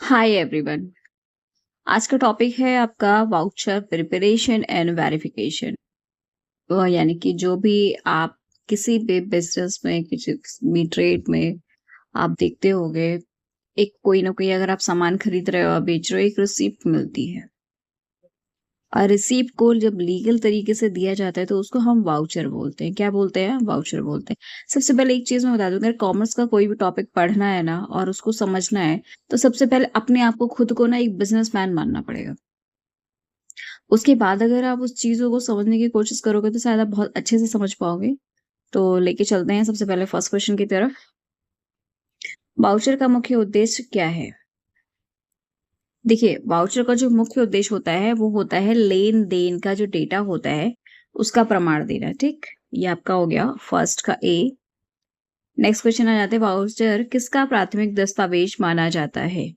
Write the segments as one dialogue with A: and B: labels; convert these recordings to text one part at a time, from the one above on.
A: Hi everyone. आज का topic है आपका वाउचर प्रिपरेशन एंड वेरिफिकेशन। यानी कि जो भी आप किसी भी बिजनेस में किसी भी ट्रेड में आप देखते होंगे, एक कोई ना कोई अगर आप सामान खरीद रहे हो या बेच रहे हो, एक रिसिप्ट मिलती है। और रिसीप्ट को जब लीगल तरीके से दिया जाता है तो उसको हम वाउचर बोलते हैं। क्या बोलते हैं? वाउचर बोलते हैं। सबसे पहले एक चीज मैं बता दूं, अगर कॉमर्स का कोई भी टॉपिक पढ़ना है ना और उसको समझना है, तो सबसे पहले अपने आप को खुद को ना एक बिजनेसमैन मानना पड़ेगा। उसके बाद अगर आप उस चीज़ों को समझने की कोशिश करोगे तो शायद आप बहुत अच्छे से समझ पाओगे। तो लेके चलते हैं सबसे पहले फर्स्ट क्वेश्चन की तरफ। वाउचर का मुख्य उद्देश्य क्या है? देखिए, वाउचर का जो मुख्य उद्देश्य होता है वो होता है लेन-देन का जो डेटा होता है उसका प्रमाण देना, ठीक? ये आपका हो गया फर्स्ट का ए। नेक्स्ट क्वेश्चन आ जाते हैं, वाउचर किसका प्राथमिक दस्तावेज माना जाता है?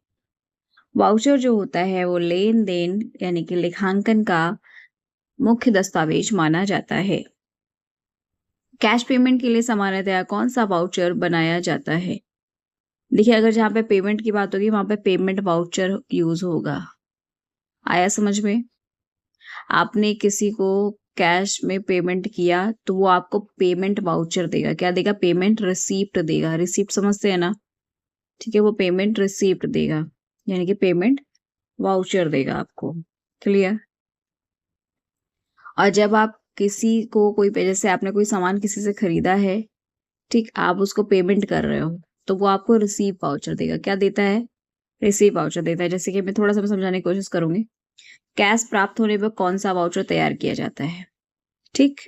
A: वाउचर जो होता है वो लेन-देन यानी कि लेखांकन का मुख्य दस्तावेज माना जाता है। कैश पेमेंट के लिए सामान्यतया कौन-सा वाउचर बनाया जाता है? देखिए, अगर जहाँ पे पेमेंट की बात होगी वहाँ पे पेमेंट वाउचर यूज़ होगा। आया समझ में? आपने किसी को कैश में पेमेंट किया तो वो आपको पेमेंट वाउचर देगा। क्या देगा? पेमेंट रिसीप्ट देगा। रिसीप्ट समझते हैं ना? ठीक है, वो पेमेंट रिसीप्ट देगा। यानी कि पेमेंट वाउचर देगा आपको। क्लियर? और जब आप किसी को कोई पे जैसे आपने कोई सामान किसी से खरीदा है, ठीक, आप उसको पेमेंट कर रहे हो, तो वो आपको रिसीव वाउचर देगा। क्या देता है? रिसीव वाउचर देता है। जैसे कि मैं थोड़ा-सा समझाने की कोशिश करूँगी। कैश प्राप्त होने पर कौन-सा वाउचर तैयार किया जाता है? ठीक?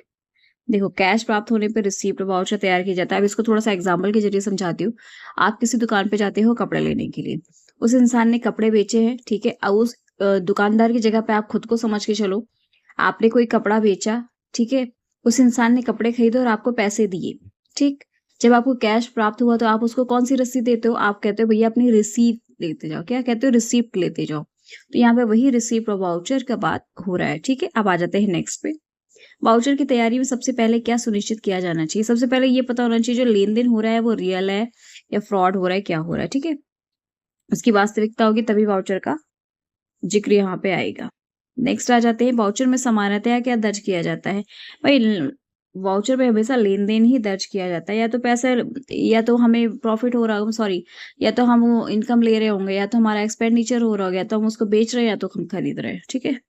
A: देखो, कैश प्राप्त होने पे रिसीप्ट वाउचर तैयार किया जाता है। अब इसको थोड़ा-सा एग्ज़ाम्पल के ज़रिए समझाती हूँ। आप किसी दुकान पे जाते हो कपड़े लेने के लिए। उस इंसान ने कपड़े बेचे हैं, ठीक है? अब उस दुकानदार की जगह पे आप खुद को समझ के चलो। आपने कोई कपड़ा बेचा, ठीक है? उस इंसान ने कपड़े खरीदे और आपको पैसे दिए, ठीक? जब आपको कैश प्राप्त हुआ तो आप उसको कौन-सी रसीद देते हो? आप कहते हो भैया अपनी रिसीप्ट लेते जाओ। क्या कहते हो? रिसीप्ट लेते जाओ। तो यहाँ पे वही रिसीप्ट और वाउचर का बात हो रहा है, ठीक है? अब आ जाते हैं नेक्स्ट पे। वाउचर की तैयारी में सबसे पहले क्या सुनिश्चित किया जाना चाहिए? सबसे पहले ये पता होना चाहिए जो लेन-देन हो रहा है वो रियल है या फ्रॉड हो रहा है, क्या हो रहा है, ठीक है? उसकी वास्तविकता होगी तभी वाउचर का ज़िक्र यहाँ पे आएगा। नेक्स्ट आ जाते हैं, वाउचर में सामान्यतया क्या दर्ज किया जाता है? भाई वाउचर में हमेशा लेन-देन ही दर्ज किया जाता है। या तो पैसा, या तो हमें प्रॉफ़िट हो रहा हो, सॉरी, या तो हम वो इनकम ले रहे होंगे, या तो हमारा एक्सपेंडिचर हो रहा होगा, या तो हम उसको बेच रहे हैं या तो हम खरीद रहे हैं, ठीक है?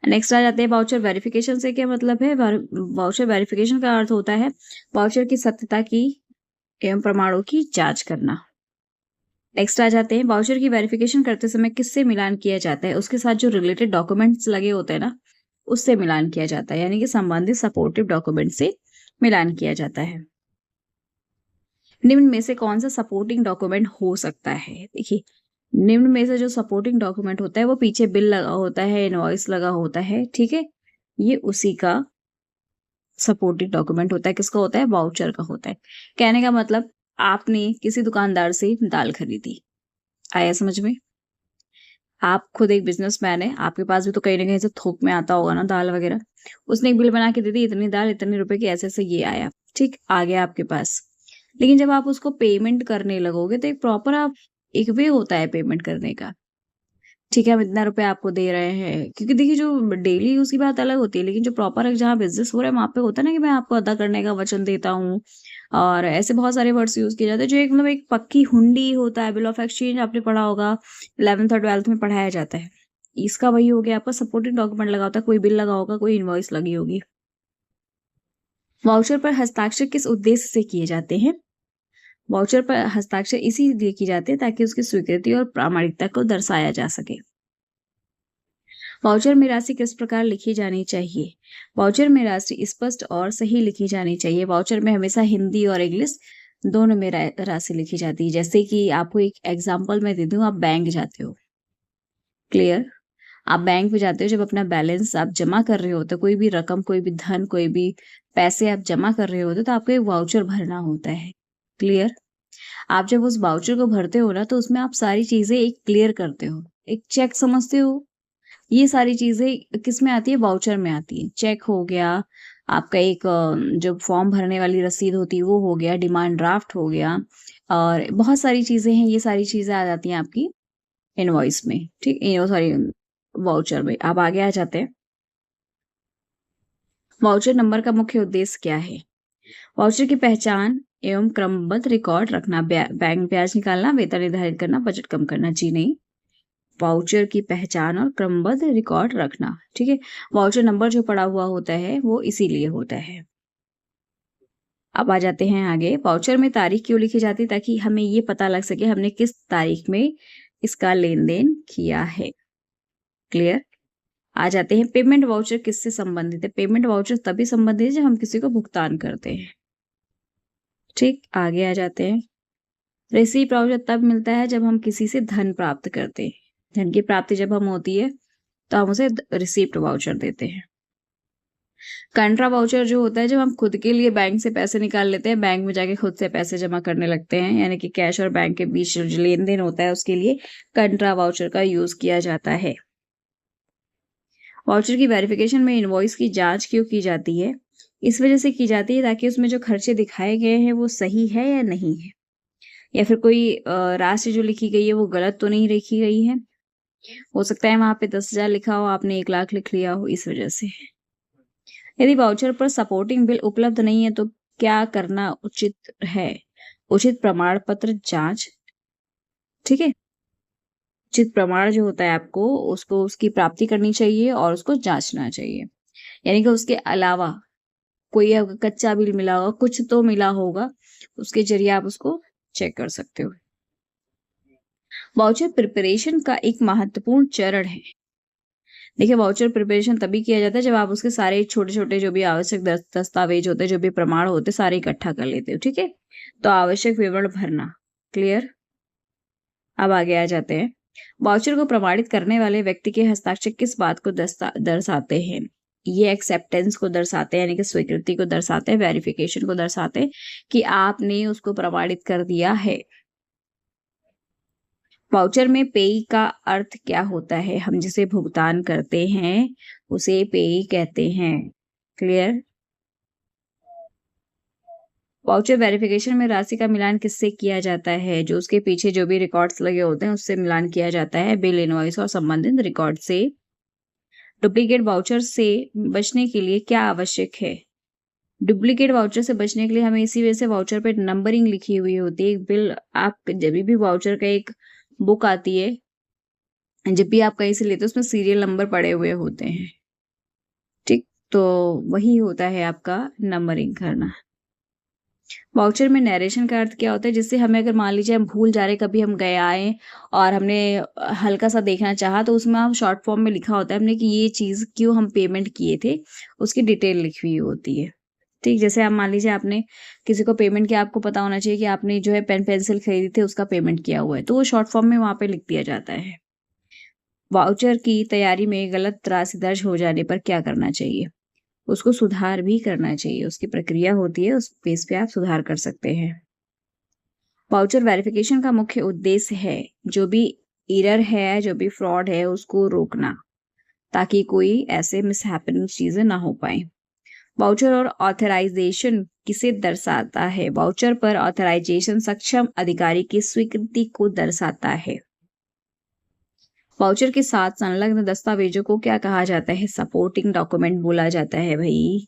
A: नेक्स्ट आ जाते हैं, वाउचर वेरिफिकेशन से क्या मतलब है? वाउचर वेरिफिकेशन का अर्थ होता है वाउचर की सत्यता की एवं प्रमाणों की जाँच करना। नेक्स्ट आ जाते हैं, वाउचर की वेरिफिकेशन करते समय किससे मिलान किया जाता है? उसके साथ जो रिलेटेड डॉक्यूमेंट्स लगे होते हैं ना, उससे मिलान किया जाता है। यानी कि संबंधित सपोर्टिव डॉक्यूमेंट से मिलान किया जाता है। निम्न में से कौन-सा सपोर्टिंग डॉक्यूमेंट हो सकता है? देखिए, निम्न में से जो सपोर्टिंग डॉक्यूमेंट होता है वो पीछे बिल लगा होता है, इनवॉइस लगा होता है, ठीक है? ये उसी का सपोर्टिव डॉक्यूमेंट होता है। किसका होता है? वाउचर का होता है। कहने का मतलब, आपने किसी दुकानदार से दाल खरीदी। आया समझ में? आप खुद एक बिज़नेसमैन हैं, आपके पास भी तो कहीं न कहीं से थोक में आता होगा ना दाल वग़ैरह। उसने एक बिल बना के दे दी, इतनी दाल, इतने रुपए की, ऐसे-ऐसे ये आया, ठीक? आ गया आपके पास। लेकिन जब आप उसको पेमेंट करने लगोगे तो एक प्रॉपर आप एक वे होता है पेमेंट करने का। ठीक है, हम इतना रुपए आपको दे रहे हैं। क्योंकि देखिए, जो डेली यूज़ की बात अलग होती है, लेकिन जो प्रॉपर जहाँ बिज़नेस हो रहा है वहाँ पे होता है ना कि मैं आपको अदा करने का वचन देता हूँ। और ऐसे बहुत सारे वर्ड्स यूज़ किए जाते हैं जो एक मतलब एक पक्की हुंडी होता है, बिल ऑफ एक्सचेंज आपने पढ़ा होगा, 11th और 12th में पढ़ाया जाता है। इसका वही हो गया, आपका सपोर्टिंग डॉक्यूमेंट लगा होता है, कोई बिल लगा होगा, कोई इनवॉइस लगी होगी। वाउचर पर हस्ताक्षर किस उद्देश्य से किए जाते हैं? वाउचर पर हस्ताक्षर इसीलिए किए जाते हैं ताकि उसकी स्वीकृति और प्रामाणिकता को दर्शाया जा सके। वाउचर में राशि किस प्रकार लिखी जानी चाहिए? वाउचर में राशि स्पष्ट और सही लिखी जानी चाहिए। वाउचर में हमेशा हिंदी और इंग्लिश दोनों में राशि लिखी जाती है। जैसे कि आपको एक एग्जांपल मैं दे दूं, आप बैंक जाते हो, क्लियर? आप बैंक में जाते हो, जब अपना बैलेंस आप जमा कर रहे होते हो, कोई भी रकम, कोई भी धन, कोई भी पैसे आप जमा कर रहे होते हो, तो आपको एक वाउचर भरना होता है, क्लियर? आप जब उस वाउचर को भरते हो ना, तो उसमें आप सारी चीजें एक क्लियर करते हो, एक चेक समझते हो। ये सारी चीज़ें किसमें आती है? वाउचर में आती है। चेक हो गया, आपका एक जो फॉर्म भरने वाली रसीद होती है वो हो गया, डिमांड ड्राफ्ट हो गया, और बहुत सारी चीज़ें हैं, ये सारी चीज़ें आ जाती हैं आपकी इनवॉइस में, ठीक, सॉरी, वाउचर में। अब आगे आ जाते हैं, वाउचर नंबर का मुख्य उद्देश्य क्या है। वाउचर की पहचान एवं क्रमबद्ध रिकॉर्ड रखना, बैंक ब्याज निकालना, वेतन निर्धारित करना, बजट कम करना। जी नहीं, वाउचर की पहचान और क्रमबद्ध रिकॉर्ड रखना, ठीक है। वाउचर नंबर जो पड़ा हुआ होता है वो इसीलिए होता है। अब आ जाते हैं आगे, वाउचर में तारीख क्यों लिखी जाती है, ताकि हमें ये पता लग सके हमने किस तारीख में इसका लेन देन किया है। क्लियर। आ जाते हैं, पेमेंट वाउचर किससे संबंधित है। पेमेंट वाउचर तभी संबंधित है जब हम किसी को भुगतान करते हैं, ठीक। आगे आ जाते हैं, रिसीप्ट वाउचर तब मिलता है जब हम किसी से धन प्राप्त करते हैं। धन की प्राप्ति जब हम होती है तो हम उसे रिसीप्ट वाउचर देते हैं। कंट्रा वाउचर जो होता है जब हम खुद के लिए बैंक से पैसे निकाल लेते हैं, बैंक में जाके खुद से पैसे जमा करने लगते हैं, यानी कि कैश और बैंक के बीच जो लेन देन होता है उसके लिए कंट्रा वाउचर का यूज किया जाता है। वाउचर की वेरिफिकेशन में इनवॉइस की जांच क्यों की जाती है। इस वजह से की जाती है ताकि उसमें जो खर्चे दिखाए गए हैं वो सही है या नहीं है, या फिर कोई राशि जो लिखी गई है वो गलत तो नहीं लिखी गई है। हो सकता है वहां पे 10,000 लिखा हो, आपने 1 लाख लिख लिया हो, इस वजह से। यदि वाउचर पर सपोर्टिंग बिल उपलब्ध नहीं है तो क्या करना उचित है। उचित प्रमाण पत्र जांच, ठीक है। उचित प्रमाण जो होता है आपको उसको उसकी प्राप्ति करनी चाहिए और उसको जांचना चाहिए, यानी कि उसके अलावा कोई अगर कच्चा बिल मिला होगा, कुछ तो मिला होगा, उसके जरिए आप उसको चेक कर सकते हो। वाउचर प्रिपरेशन का एक महत्वपूर्ण चरण है। देखिए, वाउचर प्रिपरेशन तभी किया जाता है जब आप उसके सारे छोटे-छोटे जो भी आवश्यक दस्तावेज होते हैं, जो भी प्रमाण होते हैं, सारे इकट्ठा कर लेते हो, ठीक है? तो आवश्यक विवरण भरना। क्लियर? अब आगे आ जाते हैं। वाउचर को प्रमाणित करने वाले व्यक्ति के हस्ताक्षर किस बात को दर्शाते हैं? ये एक्सेप्टेंस को दर्शाते हैं, यानी कि स्वीकृति को दर्शाते हैं, वेरिफिकेशन को दर्शाते हैं कि आपने उसको प्रमाणित कर दिया है। वाउचर में पेई का अर्थ क्या होता है। हम जिसे भुगतान करते हैं उसे पेई कहते हैं। क्लियर। वाउचर वेरिफिकेशन में राशि का मिलान किससे किया जाता है। जो उसके पीछे जो भी रिकॉर्ड्स लगे होते हैं उससे मिलान किया जाता है, बिल, इनवॉइस और संबंधित रिकॉर्ड से। डुप्लीकेट वाउचर से बचने के लिए क्या आवश्यक है। डुप्लीकेट वाउचर से बचने के लिए हमें इसी वजह से वाउचर पे नंबरिंग लिखी हुई होती है। एक बिल, आप जब भी वाउचर का एक बुक आती है, जब भी आप कहीं से लेते हो उसमें सीरियल नंबर पड़े हुए होते हैं, ठीक। तो वही होता है आपका नंबरिंग करना। वाउचर में नरेशन का अर्थ क्या होता है, जिससे हमें अगर मान लीजिए हम भूल जा रहे, कभी हम गए आए और हमने हल्का सा देखना चाहा, तो उसमें हम शॉर्ट फॉर्म में लिखा होता है हमने कि ये चीज़ क्यों हम पेमेंट किए थे, उसकी डिटेल लिखी हुई होती है, ठीक। जैसे आप मान लीजिए आपने किसी को पेमेंट किया, आपको पता होना चाहिए कि आपने जो है पेन पेंसिल खरीदी थी उसका पेमेंट किया हुआ है, तो वो शॉर्ट फॉर्म में वहाँ पे लिख दिया जाता है। वाउचर की तैयारी में गलत राशि दर्ज हो जाने पर क्या करना चाहिए। उसको सुधार भी करना चाहिए, उसकी प्रक्रिया होती है, उस बेस पे आप सुधार कर सकते हैं। वाउचर वेरिफिकेशन का मुख्य उद्देश्य है जो भी एरर है, जो भी फ्रॉड है उसको रोकना, ताकि कोई ऐसे मिसहैपनिंग चीजें ना हो पाए। वाउचर और ऑथराइजेशन किसे दर्शाता है। वाउचर पर ऑथराइजेशन सक्षम अधिकारी की स्वीकृति को दर्शाता है। वाउचर के साथ संलग्न दस्तावेजों को क्या कहा जाता है। सपोर्टिंग डॉक्यूमेंट बोला जाता है भाई।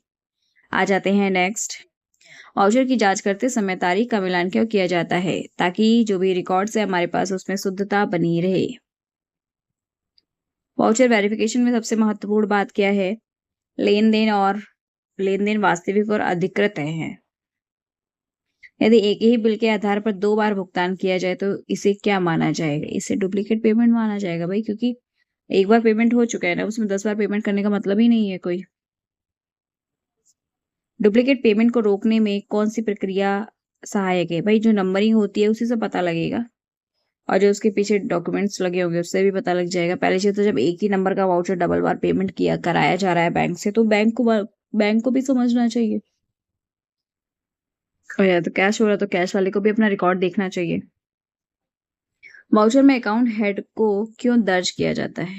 A: आ जाते हैं नेक्स्ट। वाउचर की जांच करते समय तारीख का मिलान क्यों किया जाता है, ताकि जो भी रिकॉर्ड्स है हमारे पास उसमें शुद्धता बनी रहे। वाउचर वेरिफिकेशन में सबसे महत्वपूर्ण बात क्या है। लेन देन वास्तविक और अधिकृत है। यदि एक ही बिल के आधार पर 2 बार भुगतान किया जाए तो इसे क्या माना जाएगा। इसे डुप्लीकेट पेमेंट माना जाएगा भाई, क्योंकि एक बार पेमेंट हो चुका है ना, उसमें 10 बार पेमेंट करने का मतलब ही नहीं है कोई। डुप्लीकेट पेमेंट को रोकने में कौन सी प्रक्रिया सहायक है। भाई जो नंबरिंग होती है उसी से पता लगेगा, और जो उसके पीछे डॉक्यूमेंट्स लगे होंगे उससे भी पता लग जाएगा। पहले से तो जब एक ही नंबर का वाउचर डबल बार पेमेंट किया कराया जा रहा है बैंक से, तो बैंक को भी समझना चाहिए, और या तो कैश हो रहा तो कैश वाले को भी अपना रिकॉर्ड देखना चाहिए। वाउचर में अकाउंट हेड को क्यों दर्ज किया जाता है।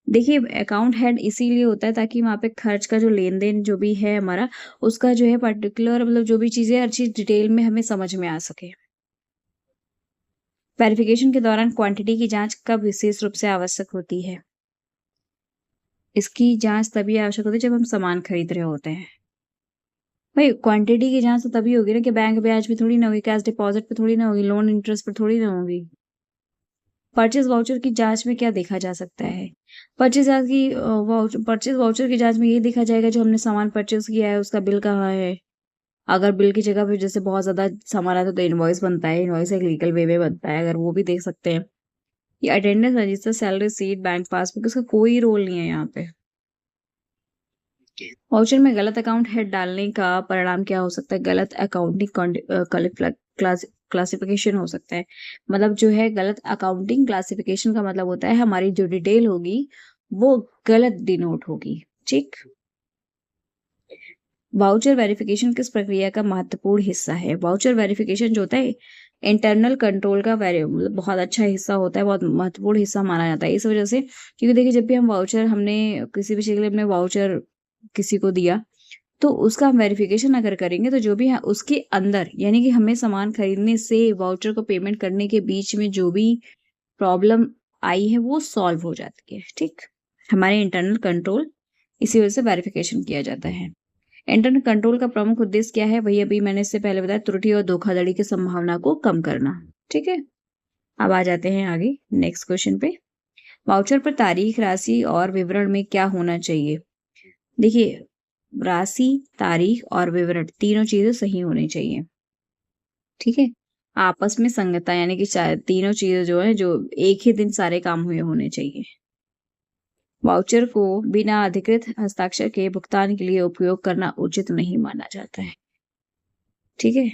A: देखिए, अकाउंट हेड इसीलिए होता है ताकि वहाँ पे खर्च का जो लेन देन जो भी है हमारा, उसका जो है पर्टिकुलर, मतलब जो भी चीज़ें हर चीज़ डिटेल में हमें समझ में आ सके। वेरिफिकेशन के दौरान क्वांटिटी की जांच कब विशेष रूप से आवश्यक होती है? इसकी जांच तभी आवश्यक होती है जब हम सामान खरीद रहे होते हैं। भाई क्वांटिटी की जांच तो तभी होगी ना कि बैंक ब्याज पे थोड़ी ना होगी, कैश डिपॉजिट पे थोड़ी ना होगी, लोन इंटरेस्ट पे थोड़ी ना होगी। परचेज वाउचर की जांच में क्या देखा जा सकता है? परचेज वाउचर की जांच में ये देखा जाएगा जो हमने सामान परचेज किया है उसका बिल कहाँ है। अगर बिल की जगह पे जैसे बहुत ज्यादा सामान आता है तो इनवॉइस बनता है, इनवॉइस एक लीगल वे में बनता है, अगर वो भी देख सकते हैं। ये attendance register, salary seat, bank passbook, इसका कोई रोल नहीं है यहाँ पे। वाउचर में गलत अकाउंट हेड डालने का परिणाम क्या हो सकता है? गलत अकाउंटिंग क्लासिफिकेशन हो सकता है। मतलब जो है गलत अकाउंटिंग क्लासिफिकेशन का मतलब होता है हमारी जो डिटेल होगी वो गलत डिनोट होगी। ठीक। वाउचर वेरिफिकेशन किस प्रक्रिया का महत्वपूर्ण हिस्सा है? वाउचर वेरिफिकेशन जो होता है इंटरनल कंट्रोल का मतलब बहुत अच्छा हिस्सा होता है, बहुत महत्वपूर्ण हिस्सा माना जाता है इस वजह से, क्योंकि देखिए जब भी हम वाउचर हमने किसी भी चीज के लिए हमने वाउचर किसी को दिया तो उसका हम वेरिफिकेशन अगर करेंगे तो जो भी है उसके अंदर यानी कि हमें सामान खरीदने से वाउचर को पेमेंट करने के बीच में जो भी प्रॉब्लम आई है वो सॉल्व हो जाती है। ठीक। हमारे इंटरनल कंट्रोल इसी वजह से वेरिफिकेशन किया जाता है। इंटरनल कंट्रोल का प्रमुख उद्देश्य क्या है? वही अभी मैंने इससे पहले बताया, त्रुटि और धोखाधड़ी की संभावना को कम करना। ठीक है। अब आ जाते हैं आगे नेक्स्ट क्वेश्चन पे। वाउचर पर तारीख, राशि और विवरण में क्या होना चाहिए? देखिए राशि, तारीख और विवरण तीनों चीजें सही होनी चाहिए। ठीक है। आपस में संगतता यानी कि तीनों चीजें जो है जो एक ही दिन सारे काम हुए होने चाहिए। वाउचर को बिना अधिकृत हस्ताक्षर के भुगतान के लिए उपयोग करना उचित नहीं माना जाता है। ठीक है।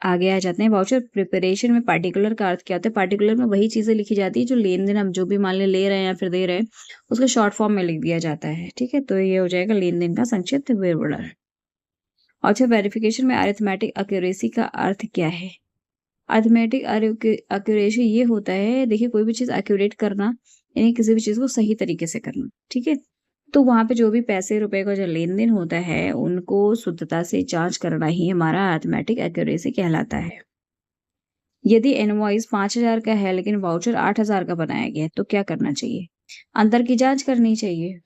A: आगे आ जाते हैं। वाउचर प्रिपरेशन में पार्टिकुलर का अर्थ क्या होता है? पार्टिकुलर में वही चीजें लिखी जाती है जो लेन देन हम जो भी मान ले रहे हैं या फिर दे रहे हैं उसको शॉर्ट फॉर्म में लिख दिया जाता है। ठीक है। तो ये हो जाएगा लेन देन का संक्षिप्त विवरण। वाउचर वेरिफिकेशन में अरिथमेटिक एक्यूरेसी का अर्थ क्या है? अरिथमेटिक एक्यूरेसी ये होता है, देखिए कोई भी चीज एक्यूरेट करना यानी किसी भी चीज को सही तरीके से करना। ठीक है। तो वहां पे जो भी पैसे रुपए का जो लेन देन होता है उनको शुद्धता से जांच करना ही हमारा अरिथमेटिक एक्यूरेसी कहलाता है। यदि इनवॉइस 5,000 का है लेकिन वाउचर 8,000 का बनाया गया है तो क्या करना चाहिए? अंतर की जांच करनी चाहिए।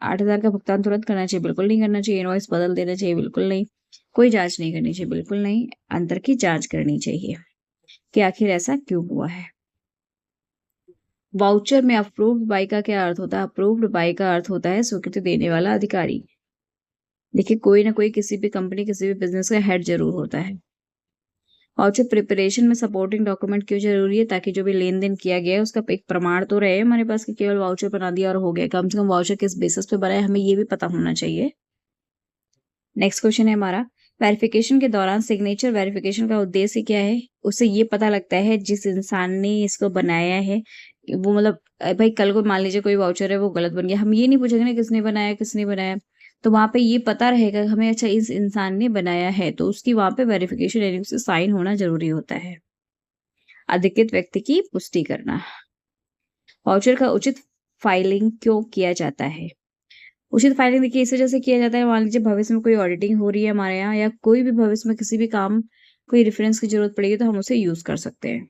A: 8,000 का भुगतान तुरंत करना चाहिए? बिल्कुल नहीं करना चाहिए। इनवॉइस बदल देना चाहिए? बिल्कुल नहीं। कोई जांच नहीं करनी चाहिए? बिल्कुल नहीं। अंतर की जांच करनी चाहिए कि आखिर ऐसा क्यों हुआ है। वाउचर में अप्रूव्ड बाय का क्या अर्थ होता है? अप्रूव्ड बाय का अर्थ होता है स्वीकृति देने वाला अधिकारी। देखिए कोई ना कोई किसी भी कंपनी किसी भी बिजनेस का हेड जरूर होता है। वाउचर प्रिपरेशन में सपोर्टिंग डॉक्यूमेंट क्यों जरूरी है? ताकि जो भी लेन देन किया गया है उसका एक प्रमाण तो रहे हमारे पास कि केवल वाउचर बना दिया और हो गया। कम से कम वाउचर किस बेसिस पे बना है हमें ये भी पता होना चाहिए। नेक्स्ट क्वेश्चन है हमारा, वेरिफिकेशन के दौरान सिग्नेचर वेरिफिकेशन का उद्देश्य क्या है? उससे ये पता लगता है जिस इंसान ने इसको बनाया है वो मतलब भाई कल को मान लीजिए कोई वाउचर है वो गलत बन गया, हम ये नहीं पूछेंगे ना किसने बनाया किसने बनाया, तो वहां पे ये पता रहेगा हमें अच्छा इस इंसान ने बनाया है तो उसकी वहां पे वेरिफिकेशन यानी उससे साइन होना जरूरी होता है। अधिकृत व्यक्ति की पुष्टि करना। वाउचर का उचित फाइलिंग क्यों किया जाता है? उचित फाइलिंग देखिए इस वजह से किया जाता है, मान लीजिए भविष्य में कोई ऑडिटिंग हो रही है हमारे यहाँ या कोई भी भविष्य में किसी भी काम कोई रेफरेंस की जरूरत पड़ेगी तो हम उसे यूज कर सकते हैं।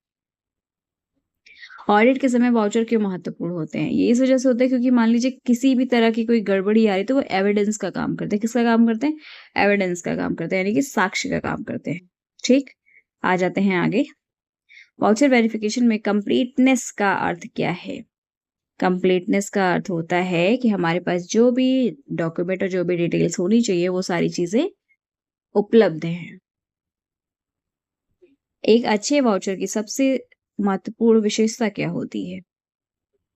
A: ऑडिट के समय वाउचर क्यों महत्वपूर्ण होते हैं? ये इस वजह से होता है क्योंकि मान लीजिए किसी भी तरह की कोई गड़बड़ी आ रही है तो वो एविडेंस का काम करते हैं। किसका काम करते हैं? एविडेंस का काम करते हैं यानी कि साक्ष्य का काम करते हैं। ठीक। आ जाते हैं आगे। वाउचर वेरिफिकेशन में कंप्लीटनेस का अर्थ क्या है? कंप्लीटनेस का अर्थ होता है कि हमारे पास जो भी डॉक्यूमेंट और जो भी डिटेल्स होनी चाहिए वो सारी चीजें उपलब्ध हैं। एक अच्छे वाउचर की सबसे महत्वपूर्ण विशेषता क्या होती है?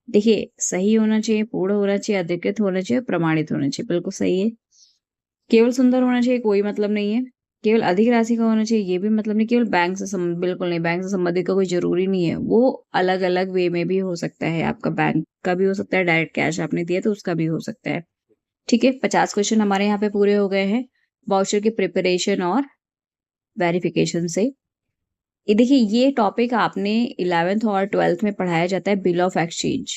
A: देखिए सही होना चाहिए, पूर्ण होना चाहिए, अधिकृत होना चाहिए, प्रमाणित होना चाहिए। बिल्कुल सही है। केवल सुंदर होना चाहिए कोई मतलब नहीं है। केवल अधिक राशि का होना चाहिए ये भी मतलब नहीं। केवल बैंक से बिल्कुल नहीं, बैंक से संबंधित का कोई जरूरी नहीं है, वो अलग अलग वे में भी हो सकता है। आपका बैंक का भी हो सकता है, डायरेक्ट कैश आपने दिया तो उसका भी हो सकता है। ठीक है। 50 क्वेश्चन हमारे यहाँ पे पूरे हो गए हैं वाउचर की प्रिपरेशन और वेरिफिकेशन से। ये देखिए ये टॉपिक आपने 11th और 12th में पढ़ाया जाता है, बिल ऑफ एक्सचेंज।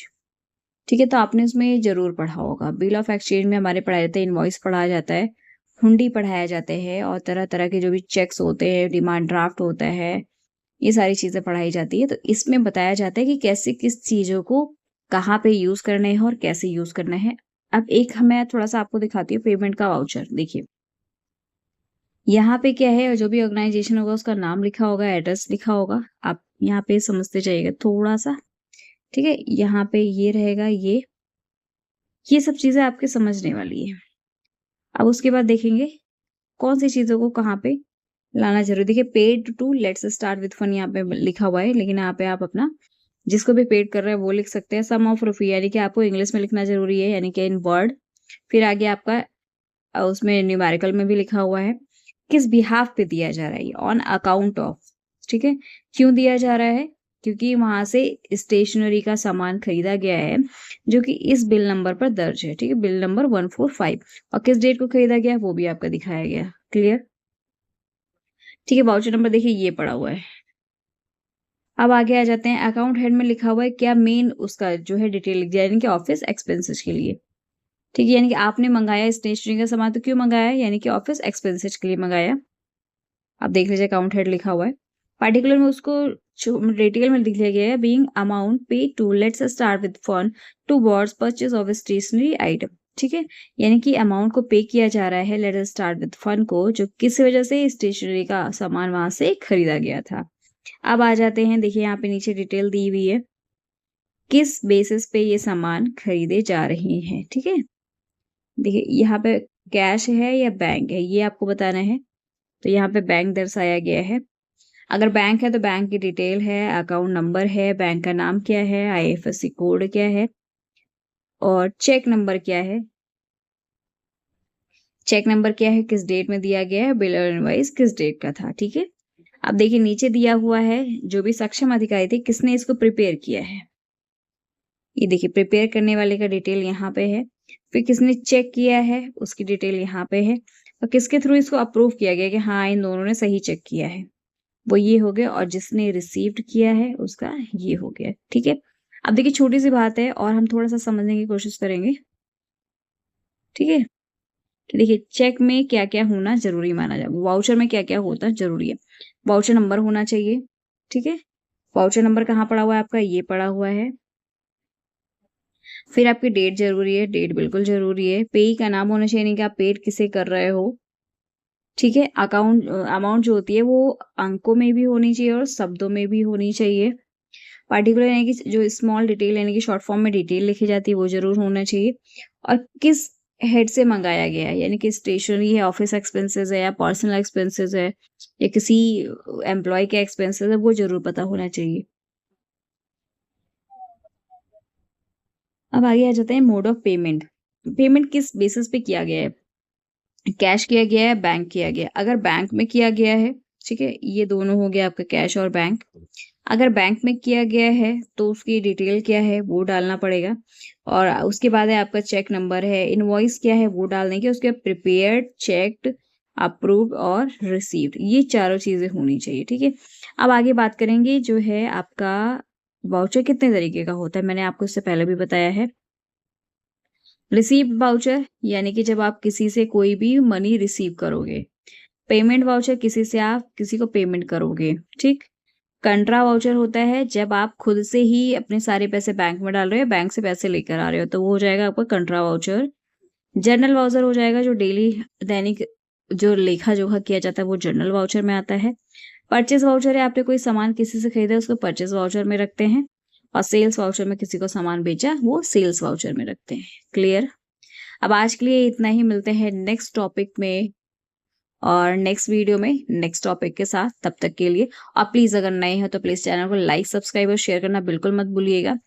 A: ठीक है। तो आपने उसमें जरूर पढ़ा होगा। बिल ऑफ एक्सचेंज में हमारे पढ़ाया जाता है, इनवॉइस पढ़ाया जाता है, हुंडी पढ़ाया जाते हैं और तरह तरह के जो भी चेक्स होते हैं, डिमांड ड्राफ्ट होता है, ये सारी चीज़ें पढ़ाई जाती है। तो इसमें बताया जाता है कि कैसे किस चीज़ों को कहाँ पे यूज़ करने हैं और कैसे यूज़ करना है। अब एक मैं थोड़ा-सा आपको दिखाती हूँ पेमेंट का वाउचर। देखिए, यहाँ पे क्या है, जो भी ऑर्गेनाइज़ेशन होगा उसका नाम लिखा होगा, एड्रेस लिखा होगा। आप यहाँ पे समझते जाइएगा थोड़ा-सा, ठीक है? यहाँ पे ये रहेगा ये सब चीज़ें आपके समझने वाली है। अब उसके बाद देखेंगे कौन-सी चीज़ों को कहाँ पे लाना ज़रूरी है। देखिए, paid to let's start with fun यहाँ पे लिखा हुआ है, लेकिन यहाँ पे आप अपना जिसको भी पेड कर रहे हैं वो लिख सकते हैं। सम ऑफ रुपीज़ यानी कि आपको इंग्लिश में लिखना ज़रूरी है, यानी कि इन वर्ड। फिर आगे आपका उसमें न्यूमेरिकल में भी लिखा हुआ है, किस बिहाफ़ पे दिया जा रहा है ये, ऑन अकाउंट ऑफ, ठीक है? क्यों दिया जा रहा है? क्योंकि वहाँ से स्टेशनरी का सामान खरीदा गया है, जो कि इस बिल नंबर पर दर्ज है, ठीक है? बिल नंबर 145 और किस डेट को खरीदा गया है, वो भी आपका दिखाया गया है। क्लियर? ठीक है, वाउचर नंबर देखिए ये पड़ा हुआ है। अब आगे आ जाते हैं, अकाउंट हेड में लिखा हुआ है क्या मेन उसका जो है डिटेल लिख दिया है, यानी कि ऑफ़िस एक्सपेंसेस के लिए। ठीक है, यानी कि आपने मंगाया स्टेशनरी का सामान तो क्यों मंगाया? यानी कि ऑफ़िस एक्सपेंसेस के लिए मंगाया। आप देख लीजिए अकाउंट हेड लिखा हुआ है। पार्टिकुलर में उसको डिटेल में लिख दिया गया है, being amount paid to let's start with fun towards purchase of stationery item. ठीक है, यानी कि अमाउंट को पे किया जा रहा है let us start with fun को, जो किस वजह से स्टेशनरी का सामान वहां से खरीदा गया था। अब आ जाते हैं, देखिए यहाँ पे नीचे डिटेल दी हुई है, किस बेसिस पे ये सामान खरीदे जा रहे हैं। ठीक है, देखिए यहाँ पे कैश है या बैंक है ये आपको बताना है। तो यहाँ पे बैंक दर्शाया गया है। अगर बैंक है तो बैंक की डिटेल है, अकाउंट नंबर है, बैंक का नाम क्या है, आईएफएससी कोड क्या है और चेक नंबर क्या है। चेक नंबर क्या है, किस डेट में दिया गया है, बिल और इनवॉइस किस डेट का था। ठीक है, अब देखिए नीचे दिया हुआ है जो भी सक्षम अधिकारी थे किसने इसको प्रिपेयर किया है। ये देखिए प्रिपेयर करने वाले का डिटेल यहाँ पे है, फिर किसने चेक किया है उसकी डिटेल यहाँ पे है और किसके थ्रू इसको अप्रूव किया गया कि हाँ इन दोनों ने सही चेक किया है, वो ये हो गया। और जिसने रिसीव्ड किया है उसका ये हो गया। ठीक है, अब देखिए छोटी सी बात है और हम थोड़ा सा समझने की कोशिश करेंगे। ठीक है, कि देखिए चेक में क्या क्या होना जरूरी माना जाए, वाउचर में क्या क्या होता जरूरी है। वाउचर नंबर होना चाहिए। ठीक है, वाउचर नंबर कहाँ पड़ा हुआ है आपका, ये पड़ा हुआ है। फिर आपकी डेट ज़रूरी है, डेट बिल्कुल ज़रूरी है। पेई का नाम होना चाहिए, नहीं कि आप पेड किसे कर रहे हो। ठीक है, अमाउंट जो होती है वो अंकों में भी होनी चाहिए और शब्दों में भी होनी चाहिए। पार्टिकुलर यानी कि जो स्मॉल डिटेल यानी कि शॉर्ट फॉर्म में डिटेल लिखी जाती है वो ज़रूर होना चाहिए। और किस हेड से मंगाया गया है, यानी कि स्टेशनरी है, ऑफिस एक्सपेंसेस है या पर्सनल एक्सपेंसेस है या किसी एम्प्लॉय के एक्सपेंसेस है, वो ज़रूर पता होना चाहिए। अब आगे आ जाते हैं मोड ऑफ पेमेंट। पेमेंट किस बेसिस पे किया गया है, कैश किया गया है, बैंक किया गया है। अगर बैंक में किया गया है, ठीक है, ये दोनों हो गया आपका कैश और बैंक। अगर बैंक में किया गया है तो उसकी डिटेल क्या है वो डालना पड़ेगा और उसके बाद है आपका चेक नंबर है, इनवॉइस क्या है वो डाल देंगे, उसके बाद प्रिपेयर्ड, चेक्ड, अप्रूव्ड और रिसीव्ड, ये चारों चीजें होनी चाहिए। ठीक है, अब आगे बात करेंगे जो है आपका वाउचर कितने तरीके का होता है, मैंने आपको इससे पहले भी बताया है। रिसीव वाउचर यानी कि जब आप किसी से कोई भी मनी रिसीव करोगे। पेमेंट वाउचर किसी से आप किसी को पेमेंट करोगे। ठीक, कंट्रा वाउचर होता है जब आप खुद से ही अपने सारे पैसे बैंक में डाल रहे हो, बैंक से पैसे लेकर आ रहे हो, तो वो हो जाएगा आपका कंट्रा वाउचर। जर्नल वाउचर हो जाएगा जो डेली दैनिक जो लेखा जोखा किया जाता है वो जर्नल वाउचर में आता है। परचेज वाउचर है आपने कोई सामान किसी से खरीदा उसको परचेज वाउचर में रखते हैं और सेल्स वाउचर में किसी को सामान बेचा वो सेल्स वाउचर में रखते हैं। क्लियर? अब आज के लिए इतना ही, मिलते हैं नेक्स्ट टॉपिक में और नेक्स्ट वीडियो में नेक्स्ट टॉपिक के साथ। तब तक के लिए आप प्लीज़ अगर नए हैं तो प्लीज़ चैनल को लाइक, सब्सक्राइब और शेयर करना बिल्कुल मत भूलिएगा।